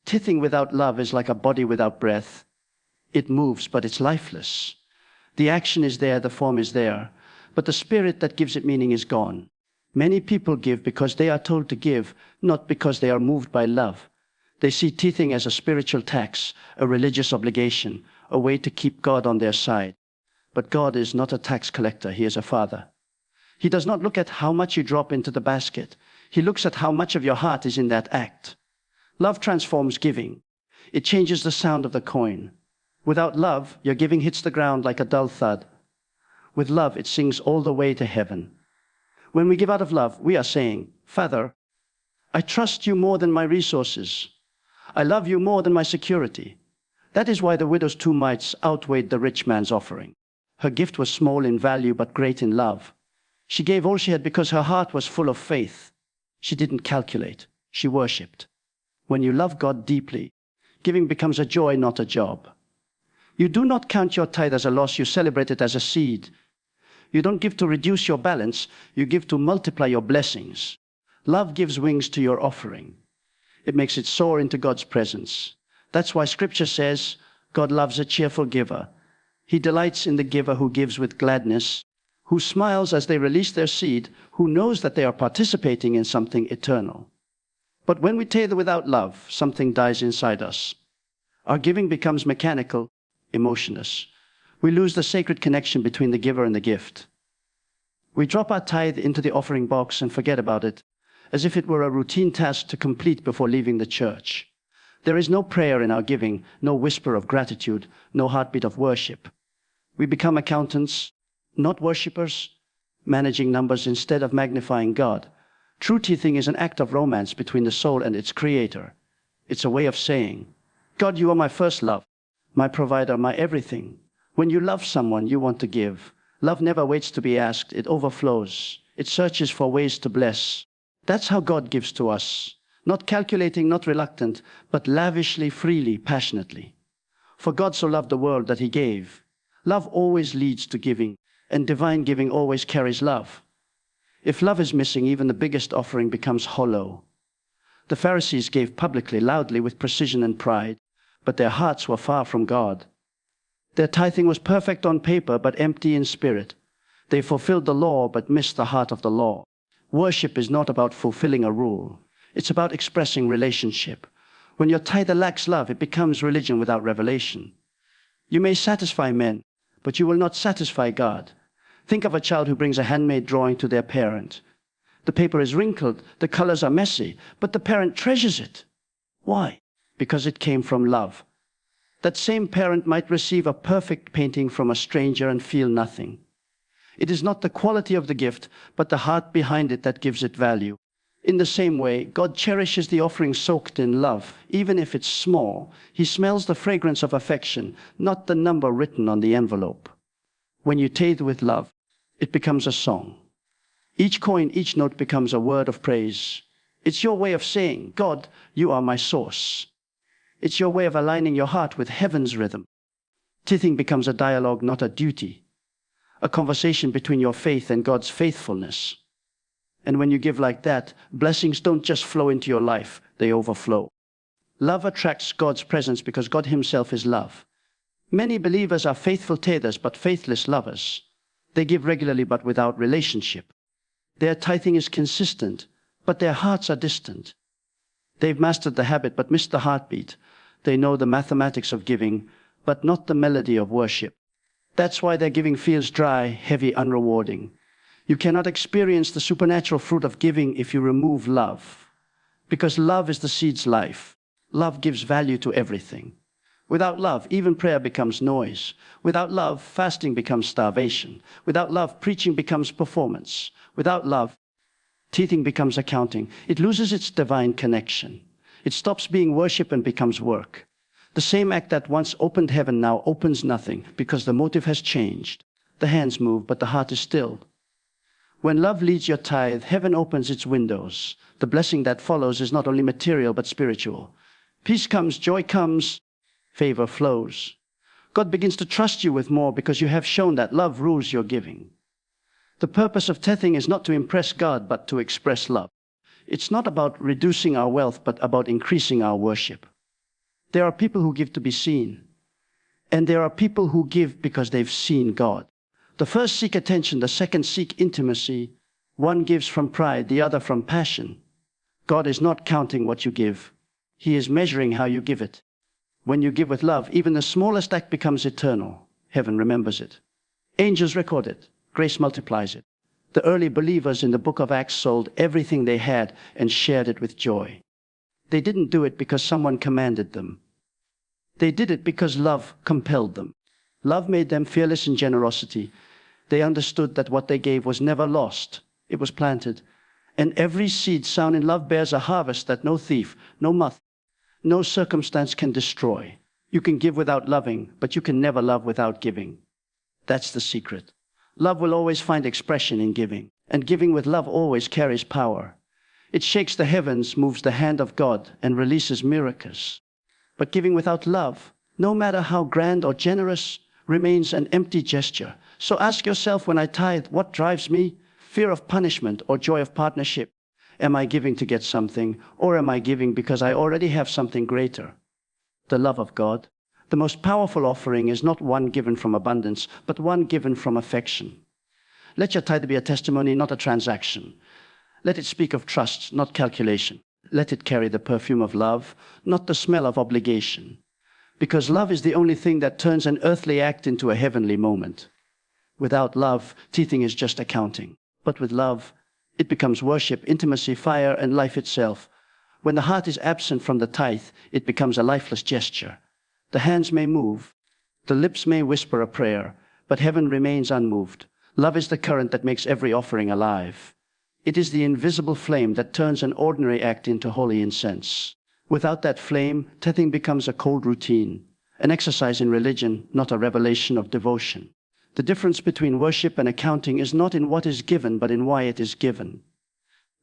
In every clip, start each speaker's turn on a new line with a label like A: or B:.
A: Tithing without love is like a body without breath. It moves, but it's lifeless. The action is there, the form is there, but the spirit that gives it meaning is gone. Many people give because they are told to give, not because they are moved by love. They see tithing as a spiritual tax, a religious obligation, a way to keep God on their side. But God is not a tax collector, He is a Father. He does not look at how much you drop into the basket. He looks at how much of your heart is in that act. Love transforms giving. It changes the sound of the coin. Without love, your giving hits the ground like a dull thud. With love, it sings all the way to heaven. When we give out of love, we are saying, Father, I trust you more than my resources. I love you more than my security. That is why the widow's 2 mites outweighed the rich man's offering. Her gift was small in value but great in love. She gave all she had because her heart was full of faith. She didn't calculate. She worshipped. When you love God deeply, giving becomes a joy, not a job. You do not count your tithe as a loss, you celebrate it as a seed. You don't give to reduce your balance, you give to multiply your blessings. Love gives wings to your offering. It makes it soar into God's presence. That's why Scripture says, God loves a cheerful giver. He delights in the giver who gives with gladness, who smiles as they release their seed, who knows that they are participating in something eternal. But when we tithe without love, something dies inside us. Our giving becomes mechanical, emotionless. We lose the sacred connection between the giver and the gift. We drop our tithe into the offering box and forget about it, as if it were a routine task to complete before leaving the church. There is no prayer in our giving, no whisper of gratitude, no heartbeat of worship. We become accountants, not worshippers, managing numbers instead of magnifying God. True tithing is an act of romance between the soul and its creator. It's a way of saying, God, you are my first love, my provider, my everything. When you love someone, you want to give. Love never waits to be asked. It overflows. It searches for ways to bless. That's how God gives to us. Not calculating, not reluctant, but lavishly, freely, passionately. For God so loved the world that He gave. Love always leads to giving, and divine giving always carries love. If love is missing, even the biggest offering becomes hollow. The Pharisees gave publicly, loudly, with precision and pride, but their hearts were far from God. Their tithing was perfect on paper, but empty in spirit. They fulfilled the law, but missed the heart of the law. Worship is not about fulfilling a rule. It's about expressing relationship. When your tithe lacks love, it becomes religion without revelation. You may satisfy men, but you will not satisfy God. Think of a child who brings a handmade drawing to their parent. The paper is wrinkled, the colors are messy, but the parent treasures it. Why? Because it came from love. That same parent might receive a perfect painting from a stranger and feel nothing. It is not the quality of the gift, but the heart behind it that gives it value. In the same way, God cherishes the offering soaked in love, even if it's small. He smells the fragrance of affection, not the number written on the envelope. When you tithe with love, it becomes a song. Each coin, each note becomes a word of praise. It's your way of saying, God, you are my source. It's your way of aligning your heart with heaven's rhythm. Tithing becomes a dialogue, not a duty. A conversation between your faith and God's faithfulness. And when you give like that, blessings don't just flow into your life, they overflow. Love attracts God's presence because God Himself is love. Many believers are faithful tithers but faithless lovers. They give regularly but without relationship. Their tithing is consistent, but their hearts are distant. They've mastered the habit but missed the heartbeat. They know the mathematics of giving, but not the melody of worship. That's why their giving feels dry, heavy, unrewarding. You cannot experience the supernatural fruit of giving if you remove love. Because love is the seed's life. Love gives value to everything. Without love, even prayer becomes noise. Without love, fasting becomes starvation. Without love, preaching becomes performance. Without love, tithing becomes accounting. It loses its divine connection. It stops being worship and becomes work. The same act that once opened heaven now opens nothing because the motive has changed. The hands move, but the heart is still. When love leads your tithe, heaven opens its windows. The blessing that follows is not only material but spiritual. Peace comes, joy comes, favor flows. God begins to trust you with more because you have shown that love rules your giving. The purpose of tithing is not to impress God but to express love. It's not about reducing our wealth but about increasing our worship. There are people who give to be seen, and there are people who give because they've seen God. The first seek attention, the second seek intimacy. One gives from pride, the other from passion. God is not counting what you give. He is measuring how you give it. When you give with love, even the smallest act becomes eternal. Heaven remembers it. Angels record it. Grace multiplies it. The early believers in the book of Acts sold everything they had and shared it with joy. They didn't do it because someone commanded them. They did it because love compelled them. Love made them fearless in generosity. They understood that what they gave was never lost. It was planted. And every seed sown in love bears a harvest that no thief, no moth, no circumstance can destroy. You can give without loving, but you can never love without giving. That's the secret. Love will always find expression in giving, and giving with love always carries power. It shakes the heavens, moves the hand of God, and releases miracles. But giving without love, no matter how grand or generous, remains an empty gesture. So ask yourself, when I tithe, what drives me? Fear of punishment or joy of partnership? Am I giving to get something, or am I giving because I already have something greater? The love of God. The most powerful offering is not one given from abundance, but one given from affection. Let your tithe be a testimony, not a transaction. Let it speak of trust, not calculation. Let it carry the perfume of love, not the smell of obligation. Because love is the only thing that turns an earthly act into a heavenly moment. Without love, tithing is just accounting. But with love, it becomes worship, intimacy, fire, and life itself. When the heart is absent from the tithe, it becomes a lifeless gesture. The hands may move, the lips may whisper a prayer, but heaven remains unmoved. Love is the current that makes every offering alive. It is the invisible flame that turns an ordinary act into holy incense. Without that flame, tithing becomes a cold routine, an exercise in religion, not a revelation of devotion. The difference between worship and accounting is not in what is given, but in why it is given.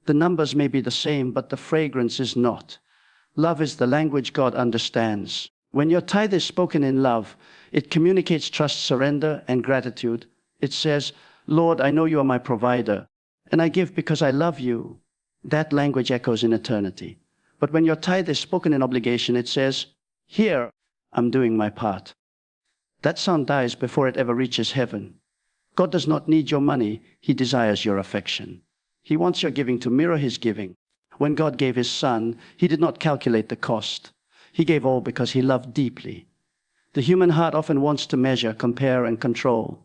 A: The numbers may be the same, but the fragrance is not. Love is the language God understands. When your tithe is spoken in love, it communicates trust, surrender, and gratitude. It says, Lord, I know you are my provider, and I give because I love you. That language echoes in eternity. But when your tithe is spoken in obligation, it says, here, I'm doing my part. That sound dies before it ever reaches heaven. God does not need your money. He desires your affection. He wants your giving to mirror his giving. When God gave his Son, he did not calculate the cost. He gave all because he loved deeply. The human heart often wants to measure, compare, and control.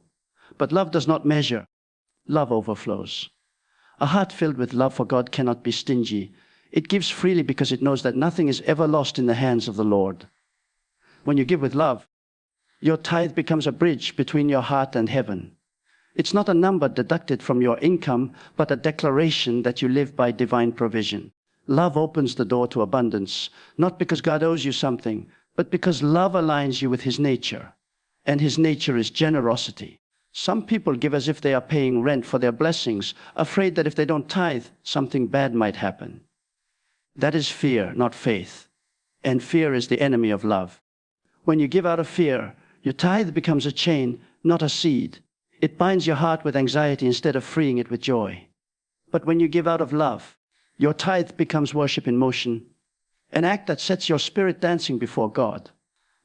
A: But love does not measure. Love overflows. A heart filled with love for God cannot be stingy. It gives freely because it knows that nothing is ever lost in the hands of the Lord. When you give with love, your tithe becomes a bridge between your heart and heaven. It's not a number deducted from your income, but a declaration that you live by divine provision. Love opens the door to abundance, not because God owes you something, but because love aligns you with his nature. And his nature is generosity. Some people give as if they are paying rent for their blessings, afraid that if they don't tithe, something bad might happen. That is fear, not faith. And fear is the enemy of love. When you give out of fear, your tithe becomes a chain, not a seed. It binds your heart with anxiety instead of freeing it with joy. But when you give out of love, your tithe becomes worship in motion, an act that sets your spirit dancing before God.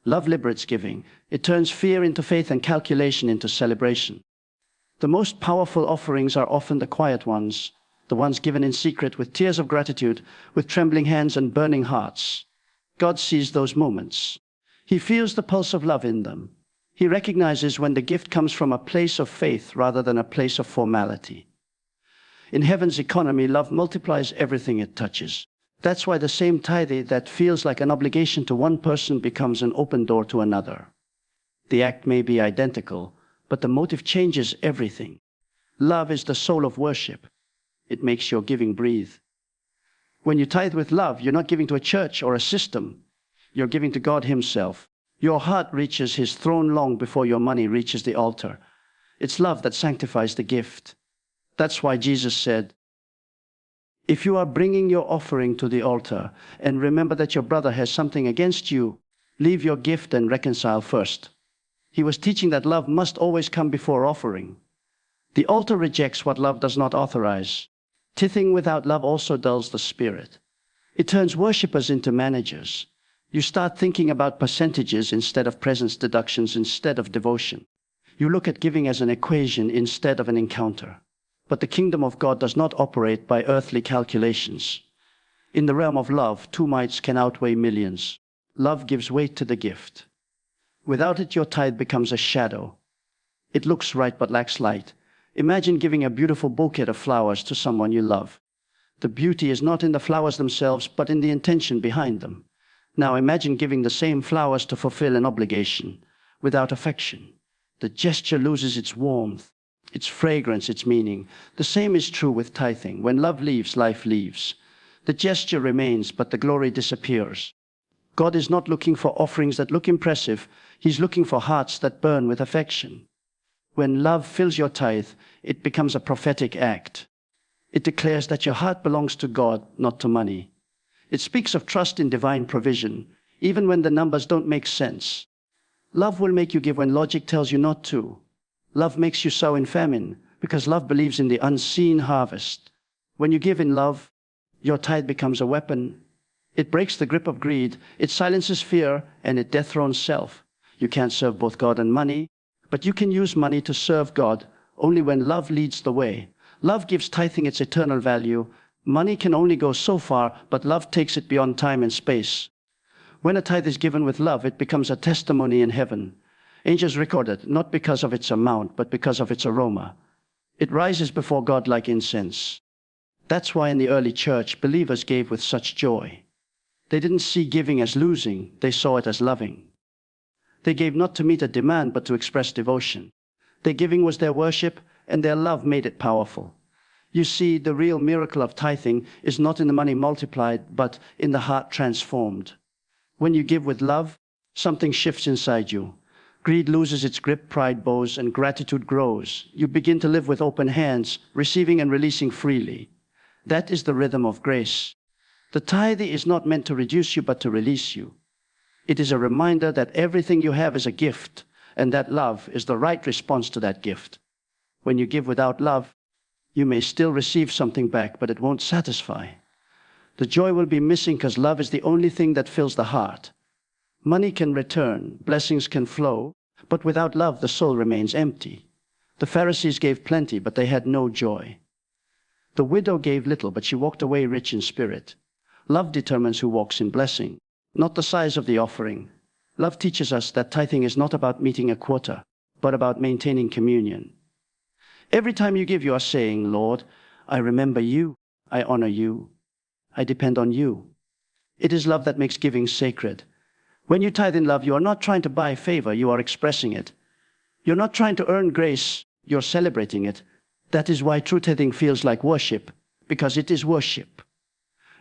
A: Love liberates giving. It turns fear into faith and calculation into celebration. The most powerful offerings are often the quiet ones, the ones given in secret with tears of gratitude, with trembling hands and burning hearts. God sees those moments. He feels the pulse of love in them. He recognizes when the gift comes from a place of faith rather than a place of formality. In heaven's economy, love multiplies everything it touches. That's why the same tithe that feels like an obligation to one person becomes an open door to another. The act may be identical, but the motive changes everything. Love is the soul of worship. It makes your giving breathe. When you tithe with love, you're not giving to a church or a system. You're giving to God himself. Your heart reaches his throne long before your money reaches the altar. It's love that sanctifies the gift. That's why Jesus said, if you are bringing your offering to the altar and remember that your brother has something against you, leave your gift and reconcile first. He was teaching that love must always come before offering. The altar rejects what love does not authorize. Tithing without love also dulls the spirit. It turns worshippers into managers. You start thinking about percentages instead of presence deductions instead of devotion. You look at giving as an equation instead of an encounter. But the kingdom of God does not operate by earthly calculations. In the realm of love, 2 mites can outweigh millions. Love gives weight to the gift. Without it, your tithe becomes a shadow. It looks right but lacks light. Imagine giving a beautiful bouquet of flowers to someone you love. The beauty is not in the flowers themselves, but in the intention behind them. Now imagine giving the same flowers to fulfill an obligation, without affection. The gesture loses its warmth, its fragrance, its meaning. The same is true with tithing. When love leaves, life leaves. The gesture remains, but the glory disappears. God is not looking for offerings that look impressive. He's looking for hearts that burn with affection. When love fills your tithe, it becomes a prophetic act. It declares that your heart belongs to God, not to money. It speaks of trust in divine provision, even when the numbers don't make sense. Love will make you give when logic tells you not to. Love makes you sow in famine, because love believes in the unseen harvest. When you give in love, your tithe becomes a weapon. It breaks the grip of greed, it silences fear, and it dethrones self. You can't serve both God and money, but you can use money to serve God only when love leads the way. Love gives tithing its eternal value. Money can only go so far, but love takes it beyond time and space. When a tithe is given with love, it becomes a testimony in heaven. Angels record it, not because of its amount, but because of its aroma. It rises before God like incense. That's why in the early church, believers gave with such joy. They didn't see giving as losing, they saw it as loving. They gave not to meet a demand, but to express devotion. Their giving was their worship, and their love made it powerful. You see, the real miracle of tithing is not in the money multiplied, but in the heart transformed. When you give with love, something shifts inside you. Greed loses its grip, pride bows, and gratitude grows. You begin to live with open hands, receiving and releasing freely. That is the rhythm of grace. The tithe is not meant to reduce you, but to release you. It is a reminder that everything you have is a gift, and that love is the right response to that gift. When you give without love, you may still receive something back, but it won't satisfy. The joy will be missing because love is the only thing that fills the heart. Money can return, blessings can flow, but without love the soul remains empty. The Pharisees gave plenty, but they had no joy. The widow gave little, but she walked away rich in spirit. Love determines who walks in blessing, not the size of the offering. Love teaches us that tithing is not about meeting a quota, but about maintaining communion. Every time you give, you are saying, Lord, I remember you, I honor you, I depend on you. It is love that makes giving sacred. When you tithe in love, you are not trying to buy favor, you are expressing it. You're not trying to earn grace, you're celebrating it. That is why true tithing feels like worship, because it is worship.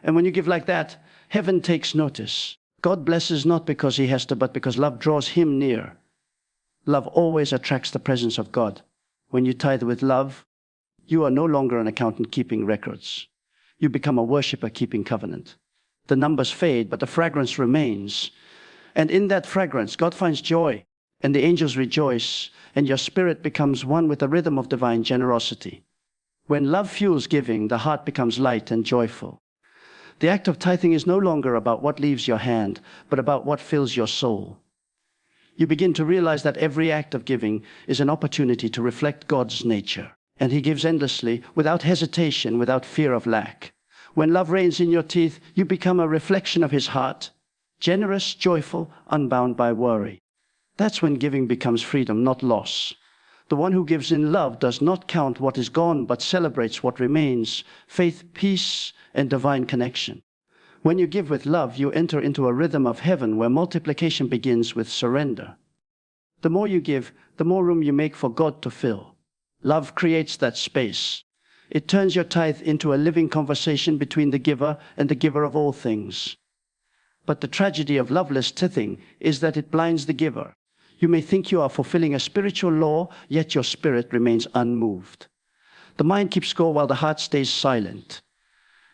A: And when you give like that, heaven takes notice. God blesses not because he has to, but because love draws him near. Love always attracts the presence of God. When you tithe with love, you are no longer an accountant keeping records. You become a worshiper keeping covenant. The numbers fade, but the fragrance remains. And in that fragrance, God finds joy, and the angels rejoice, and your spirit becomes one with the rhythm of divine generosity. When love fuels giving, the heart becomes light and joyful. The act of tithing is no longer about what leaves your hand, but about what fills your soul. You begin to realize that every act of giving is an opportunity to reflect God's nature. And he gives endlessly, without hesitation, without fear of lack. When love reigns in your teeth, you become a reflection of his heart, generous, joyful, unbound by worry. That's when giving becomes freedom, not loss. The one who gives in love does not count what is gone, but celebrates what remains, faith, peace, and divine connection. When you give with love, you enter into a rhythm of heaven where multiplication begins with surrender. The more you give, the more room you make for God to fill. Love creates that space. It turns your tithe into a living conversation between the giver and the giver of all things. But the tragedy of loveless tithing is that it blinds the giver. You may think you are fulfilling a spiritual law, yet your spirit remains unmoved. The mind keeps score while the heart stays silent.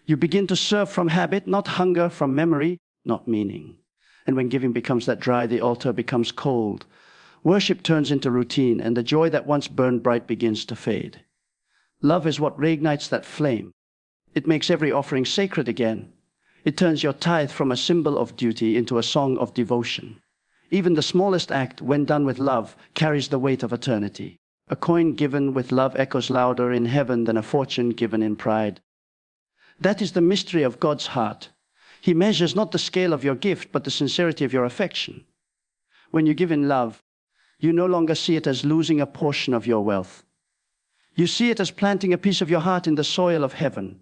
A: You begin to serve from habit, not hunger, from memory, not meaning. And when giving becomes that dry, the altar becomes cold. Worship turns into routine, and the joy that once burned bright begins to fade. Love is what reignites that flame. It makes every offering sacred again. It turns your tithe from a symbol of duty into a song of devotion. Even the smallest act, when done with love, carries the weight of eternity. A coin given with love echoes louder in heaven than a fortune given in pride. That is the mystery of God's heart. He measures not the scale of your gift, but the sincerity of your affection. When you give in love, you no longer see it as losing a portion of your wealth. You see it as planting a piece of your heart in the soil of heaven.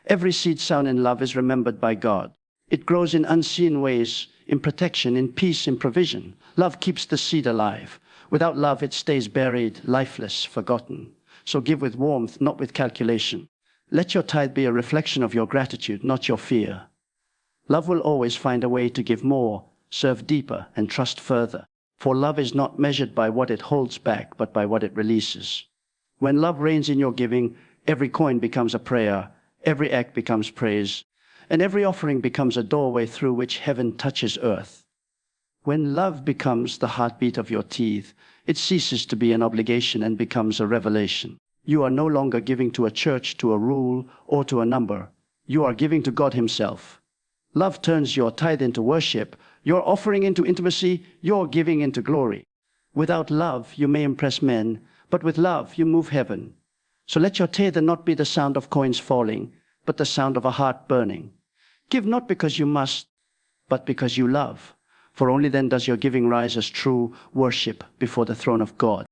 A: Every seed sown in love is remembered by God. It grows in unseen ways, in protection, in peace, in provision. Love keeps the seed alive. Without love, it stays buried, lifeless, forgotten. So give with warmth, not with calculation. Let your tithe be a reflection of your gratitude, not your fear. Love will always find a way to give more, serve deeper, and trust further. For love is not measured by what it holds back, but by what it releases. When love reigns in your giving, every coin becomes a prayer, every act becomes praise, and every offering becomes a doorway through which heaven touches earth. When love becomes the heartbeat of your tithe, it ceases to be an obligation and becomes a revelation. You are no longer giving to a church, to a rule, or to a number. You are giving to God Himself. Love turns your tithe into worship, your offering into intimacy, your giving into glory. Without love, you may impress men, but with love, you move heaven. So let your tithe not be the sound of coins falling, but the sound of a heart burning. Give not because you must, but because you love. For only then does your giving rise as true worship before the throne of God.